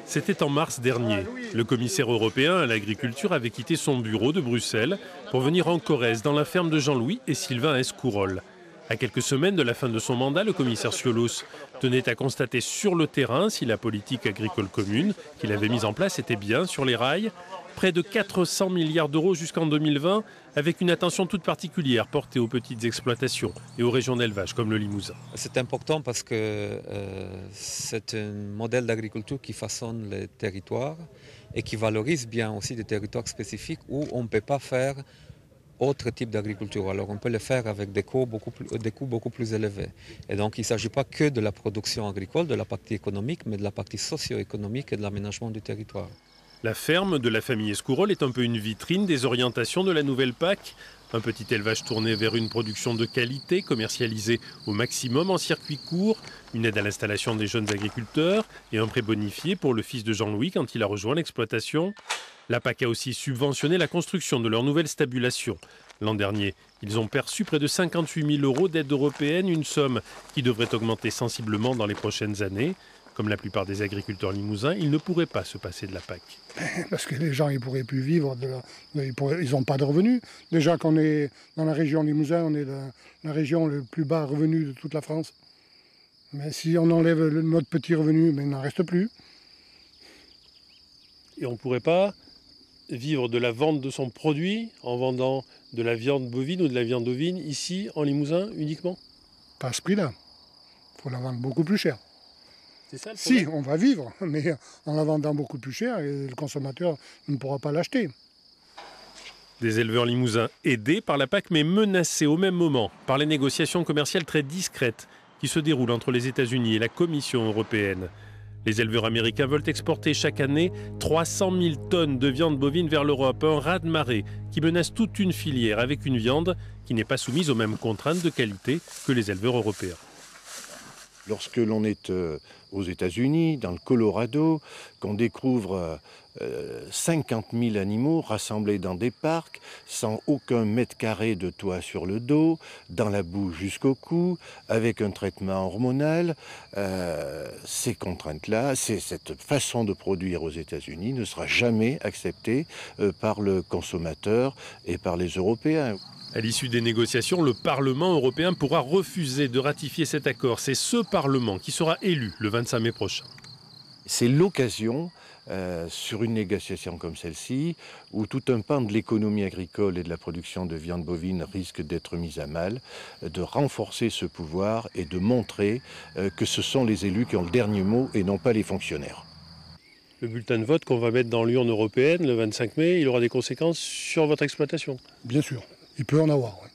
C'était en mars dernier. Le commissaire européen à l'agriculture avait quitté son bureau de Bruxelles pour venir en Corrèze, dans la ferme de Jean-Louis et Sylvain Escourolle. À quelques semaines de la fin de son mandat, le commissaire Ciolos tenait à constater sur le terrain si la politique agricole commune qu'il avait mise en place était bien sur les rails. Près de 400 milliards d'euros jusqu'en 2020, avec une attention toute particulière portée aux petites exploitations et aux régions d'élevage comme le Limousin. C'est important parce que c'est un modèle d'agriculture qui façonne les territoires et qui valorise bien aussi des territoires spécifiques où on ne peut pas faire autre type d'agriculture. Alors on peut le faire avec des coûts beaucoup plus élevés. Et donc il ne s'agit pas que de la production agricole, de la partie économique, mais de la partie socio-économique et de l'aménagement du territoire. La ferme de la famille Escourolle est un peu une vitrine des orientations de la nouvelle PAC. Un petit élevage tourné vers une production de qualité, commercialisée au maximum en circuit court, une aide à l'installation des jeunes agriculteurs et un prêt bonifié pour le fils de Jean-Louis quand il a rejoint l'exploitation. La PAC a aussi subventionné la construction de leur nouvelle stabulation. L'an dernier, ils ont perçu près de 58 000 € d'aide européenne, une somme qui devrait augmenter sensiblement dans les prochaines années. Comme la plupart des agriculteurs limousins, ils ne pourraient pas se passer de la PAC. Parce que les gens ne pourraient plus vivre, ils n'ont pas de revenus. Déjà qu'on est dans la région Limousin, on est la région le plus bas revenu de toute la France. Mais si on enlève notre petit revenu, il n'en reste plus. Et on ne pourrait pas vivre de la vente de son produit en vendant de la viande bovine ou de la viande ovine ici en Limousin uniquement? Pas à ce prix-là. Il faut la vendre beaucoup plus cher. C'est ça le problème. Si, on va vivre, mais en la vendant beaucoup plus cher, et le consommateur ne pourra pas l'acheter. Des éleveurs limousins aidés par la PAC, mais menacés au même moment par les négociations commerciales très discrètes qui se déroulent entre les États-Unis et la Commission européenne. Les éleveurs américains veulent exporter chaque année 300 000 tonnes de viande bovine vers l'Europe, un raz-de-marée qui menace toute une filière avec une viande qui n'est pas soumise aux mêmes contraintes de qualité que les éleveurs européens. Lorsque l'on est aux États-Unis, dans le Colorado, qu'on découvre 50 000 animaux rassemblés dans des parcs, sans aucun mètre carré de toit sur le dos, dans la boue jusqu'au cou, avec un traitement hormonal, ces contraintes-là, cette façon de produire aux États-Unis ne sera jamais acceptée par le consommateur et par les Européens. À l'issue des négociations, le Parlement européen pourra refuser de ratifier cet accord. C'est ce Parlement qui sera élu le 25 mai prochain. C'est l'occasion, sur une négociation comme celle-ci, où tout un pan de l'économie agricole et de la production de viande bovine risque d'être mis à mal, de renforcer ce pouvoir et de montrer que ce sont les élus qui ont le dernier mot et non pas les fonctionnaires. Le bulletin de vote qu'on va mettre dans l'urne européenne le 25 mai, il aura des conséquences sur votre exploitation? Bien sûr, il peut en avoir. Oui.